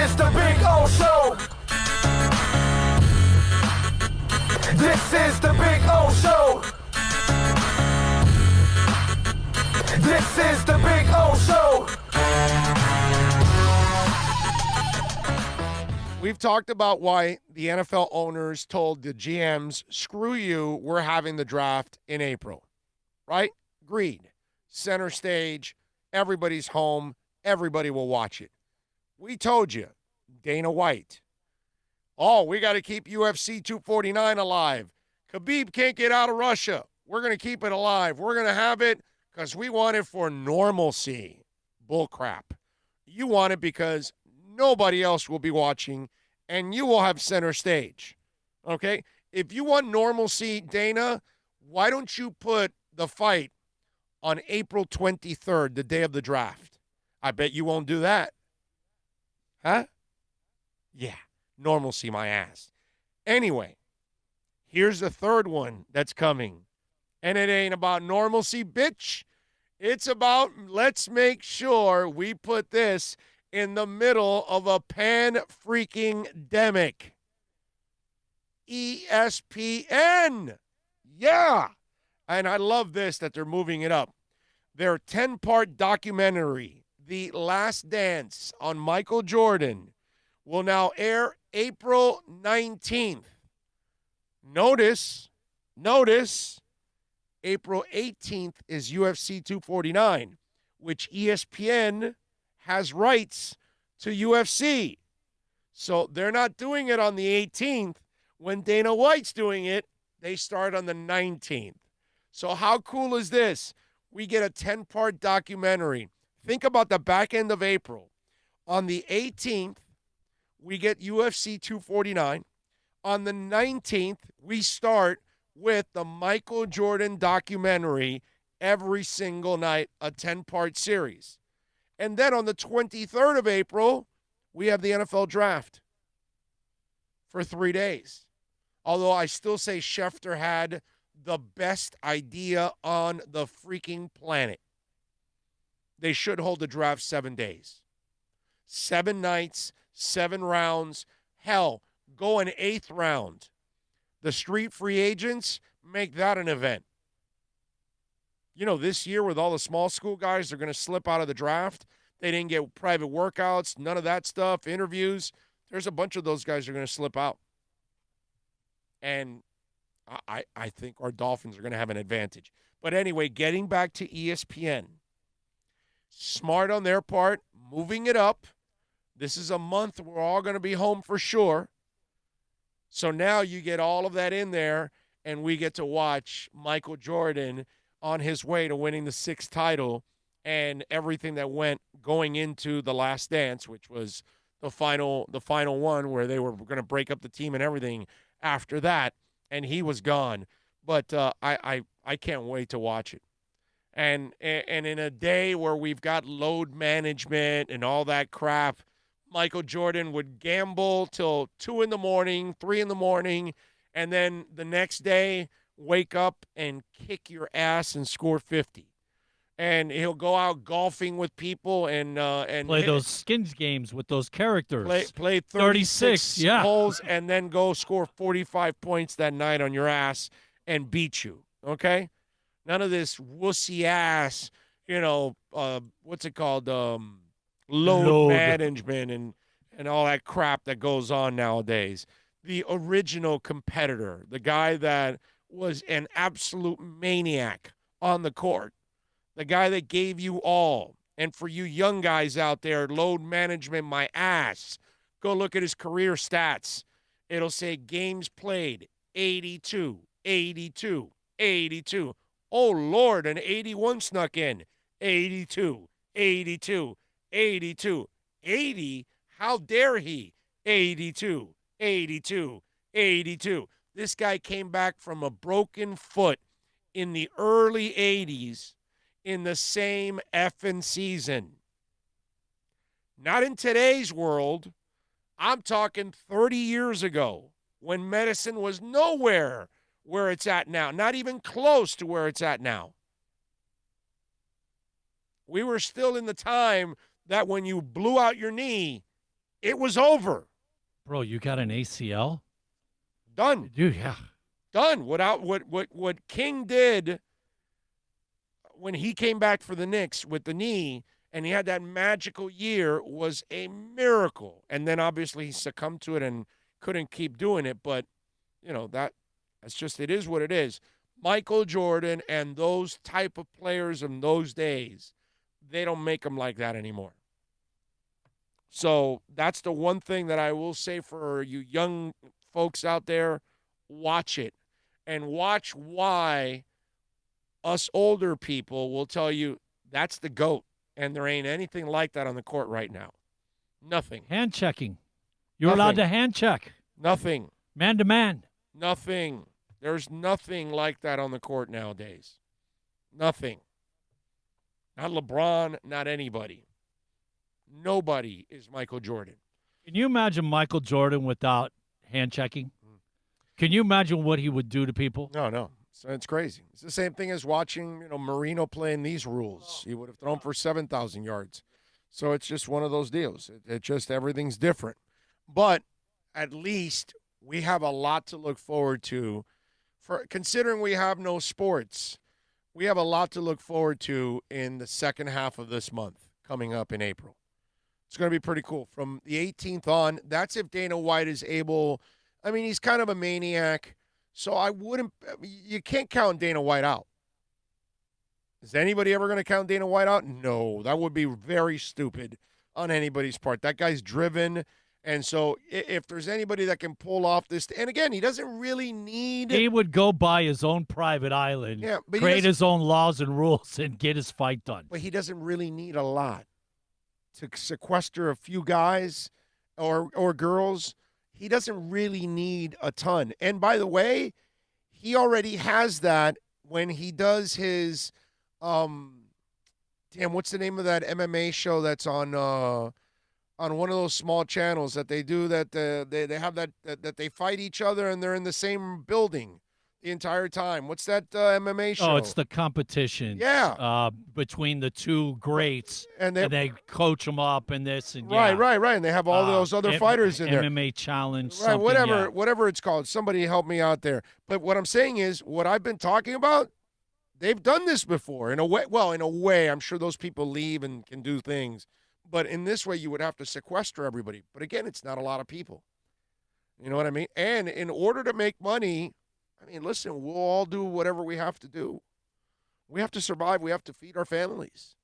is the Big O Show. This is the Big O Show. This is the Big O Show. We've talked about why the NFL owners told the GMs, screw you, we're having the draft in April, right? Agreed. Center stage, everybody's home, everybody will watch it. We told you, Dana White, oh, we got to keep UFC 249 alive. Khabib can't get out of Russia. We're going to keep it alive. We're going to have it because we want it for normalcy. Bull crap. You want it because nobody else will be watching, and you will have center stage. Okay? If you want normalcy, Dana, why don't you put the fight on April 23rd, the day of the draft? I bet you won't do that. Huh? Yeah. Normalcy, my ass. Anyway, here's the third one that's coming. And it ain't about normalcy, bitch. It's about let's make sure we put this in the middle of a pan-freaking-demic. ESPN. Yeah. And I love this that they're moving it up. Their 10-part documentary, The Last Dance on Micheal Jordan, will now air April 19th. Notice, April 18th is UFC 249, which ESPN has rights to UFC. So they're not doing it on the 18th. When Dana White's doing it, they start on the 19th. So how cool is this? We get a 10-part documentary. Think about the back end of April. On the 18th, we get UFC 249. On the 19th, we start with the Micheal Jordan documentary every single night, a 10-part series. And then on the 23rd of April, we have the NFL draft for 3 days. Although I still say Schefter had the best idea on the freaking planet. They should hold the draft 7 days. 7 nights, 7 rounds. Hell, go an 8th round. The street free agents, make that an event. You know, this year with all the small school guys, they're going to slip out of the draft. They didn't get private workouts, none of that stuff, interviews. There's a bunch of those guys that are going to slip out. And I think our Dolphins are going to have an advantage. But anyway, getting back to ESPN. Smart on their part, moving it up. This is a month we're all going to be home for sure. So now you get all of that in there, and we get to watch Micheal Jordan on his way to winning the 6th title and everything that went going into The Last Dance, which was the final one where they were going to break up the team and everything after that, and he was gone. But I can't wait to watch it. And in a day where we've got load management and all that crap, Micheal Jordan would gamble till 2 in the morning, 3 in the morning, and then the next day wake up and kick your ass and score 50. And he'll go out golfing with people and play those skins games with those characters. Play 36 holes and then go score 45 points that night on your ass and beat you. Okay? None of this wussy ass, what's it called? Load management and all that crap that goes on nowadays. The original competitor, the guy that was an absolute maniac on the court, the guy that gave you all. And for you young guys out there, load management, my ass. Go look at his career stats. It'll say games played, 82, 82, 82. Oh, Lord, an 81 snuck in. 82, 82, 82, 80. How dare he? 82, 82, 82. This guy came back from a broken foot in the early 80s in the same effing season. Not in today's world. I'm talking 30 years ago when medicine was nowhere where it's at now, not even close to where it's at now. We were still in the time that when you blew out your knee, It was over. Bro, you got an ACL? Done. Dude, yeah. Done. Without what King did when he came back for the Knicks with the knee and he had that magical year was a miracle. And then obviously he succumbed to it and couldn't keep doing it. But, that's just, it is what it is. Micheal Jordan and those type of players in those days, they don't make them like that anymore. So that's the one thing that I will say for you young folks out there, watch it. And watch why us older people will tell you that's the GOAT. And there ain't anything like that on the court right now. Nothing. Hand checking. You're allowed to hand check. Nothing. Man to man. Nothing. There's nothing like that on the court nowadays. Nothing. Not LeBron, not anybody. Nobody is Micheal Jordan. Can you imagine Micheal Jordan without hand checking? Can you imagine what he would do to people? No. So it's crazy. It's the same thing as watching, Marino playing these rules. He would have thrown for 7,000 yards. So it's just one of those deals. It just, everything's different. But at least we have a lot to look forward to. Considering we have no sports, we have a lot to look forward to in the second half of this month coming up in April. It's going to be pretty cool. From the 18th on, that's if Dana White is able. I mean, he's kind of a maniac, so you can't count Dana White out. Is anybody ever going to count Dana White out? No, that would be very stupid on anybody's part. That guy's driven, and so if there's anybody that can pull off this, and again, he doesn't really need. He would go buy his own private island, create his own laws and rules, and get his fight done. But he doesn't really need a lot to sequester a few guys or girls. He doesn't really need a ton. And by the way, he already has that when he does his what's the name of that MMA show that's on one of those small channels that they do that they have that they fight each other and they're in the same building the entire time. What's that MMA show? Oh, it's the competition. Yeah. Between the two greats, and they coach them up and this and right. And they have all those other fighters in there. MMA challenge, right? Whatever, whatever it's called. Somebody help me out there. But what I'm saying is, what I've been talking about, they've done this before in a way. Well, in a way, I'm sure those people leave and can do things. But in this way, you would have to sequester everybody. But again, it's not a lot of people. You know what I mean? And in order to make money, I mean, listen, we'll all do whatever we have to do. We have to survive. We have to feed our families.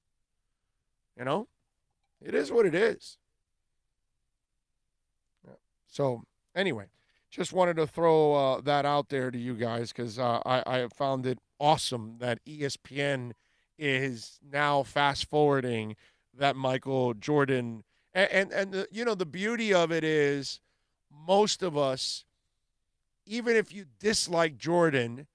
It is what it is. Yeah. So anyway, just wanted to throw that out there to you guys because I have found it awesome that ESPN is now fast forwarding that Micheal Jordan. And the beauty of it is most of us, even if you dislike Jordan,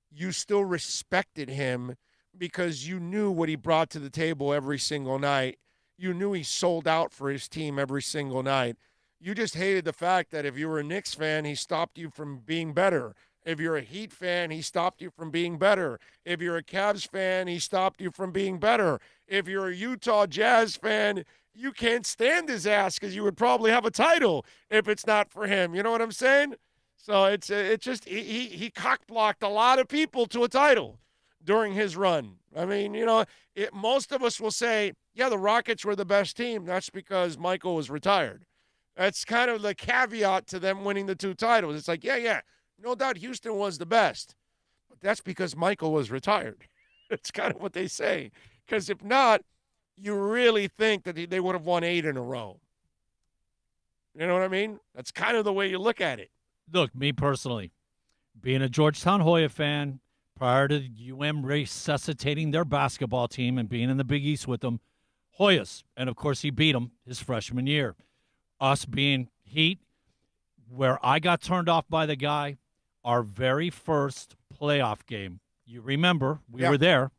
you still respected him because you knew what he brought to the table every single night. You knew he sold out for his team every single night. You just hated the fact that if you were a Knicks fan, he stopped you from being better. If you're a Heat fan, he stopped you from being better. If you're a Cavs fan, he stopped you from being better. If you're a Utah Jazz fan, you can't stand his ass because you would probably have a title if it's not for him. You know what I'm saying? So it's just he cock-blocked a lot of people to a title during his run. I mean, most of us will say, yeah, the Rockets were the best team. That's because Micheal was retired. That's kind of the caveat to them winning the two titles. It's like, yeah, no doubt Houston was the best. But that's because Micheal was retired. That's kind of what they say. Because if not, you really think that they would have won 8 in a row. You know what I mean? That's kind of the way you look at it. Look, me personally, being a Georgetown Hoya fan, prior to UM resuscitating their basketball team and being in the Big East with them, Hoyas, and of course he beat them his freshman year. Us being Heat, where I got turned off by the guy, our very first playoff game. You remember, we were there,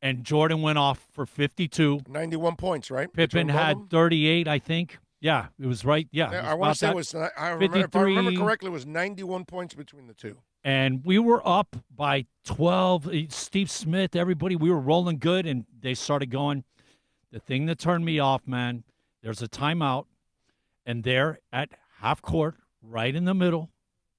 and Jordan went off for 52. 91 points, right? Pippen had 38, I think. Yeah, it was right. Yeah, I want to say it was. If I remember correctly, it was 91 points between the two. And we were up by 12. Steve Smith, everybody, we were rolling good, and they started going. The thing that turned me off, man, there's a timeout, And there at half court, right in the middle,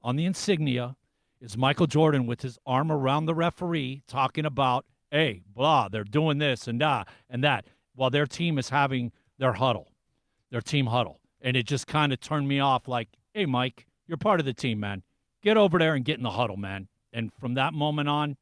on the insignia, is Micheal Jordan with his arm around the referee talking about, hey, blah, they're doing this and that, while their team is having their huddle, their team huddle. And it just kind of turned me off like, hey, Mike, you're part of the team, man. Get over there and get in the huddle, man. And from that moment on,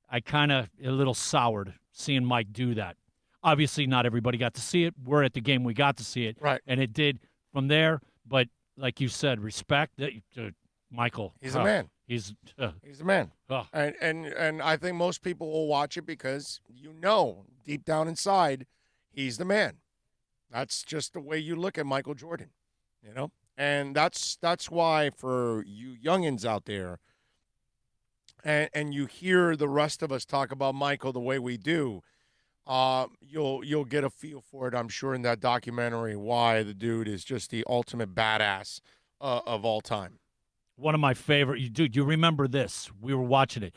I kind of a little soured seeing Mike do that. Obviously, not everybody got to see it. We're at the game. We got to see it. Right. And it did from there. But like you said, respect to Michael. He's a man. He's a man. And I think most people will watch it because deep down inside, he's the man. That's just the way you look at Micheal Jordan, And that's why for you youngins out there, and you hear the rest of us talk about Michael the way we do, you'll get a feel for it, I'm sure, in that documentary, why the dude is just the ultimate badass of all time. One of my favorite. Dude, you remember this. We were watching it.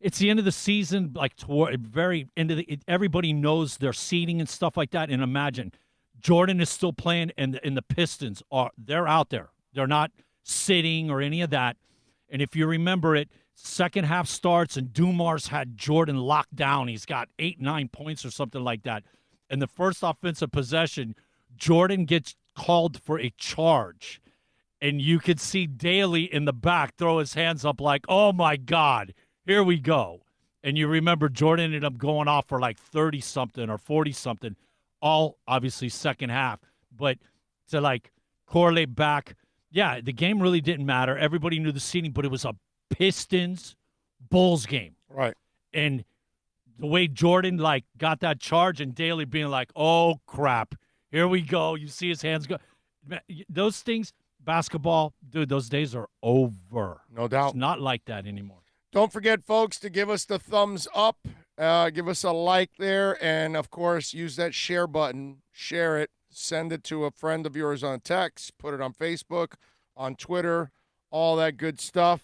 It's the end of the season, like toward very end of everybody knows their seeding and stuff like that. And imagine Jordan is still playing, and the Pistons they're out there. They're not sitting or any of that. And if you remember it, second half starts, and Dumars had Jordan locked down. He's got 8-9 points or something like that. And the first offensive possession, Jordan gets called for a charge. And you could see Daly in the back throw his hands up like, oh, my God, here we go. And you remember Jordan ended up going off for like 30-something or 40-something, all obviously second half. But to like correlate back, yeah, the game really didn't matter. Everybody knew the seeding, but it was a Pistons-Bulls game. Right. And the way Jordan like got that charge and Daly being like, oh, crap, here we go. You see his hands go. Those things. Basketball, dude, those days are over. No doubt. It's not like that anymore. Don't forget, folks, to give us the thumbs up. Give us a like there. And, of course, use that share button. Share it. Send it to a friend of yours on text. Put it on Facebook, on Twitter, all that good stuff.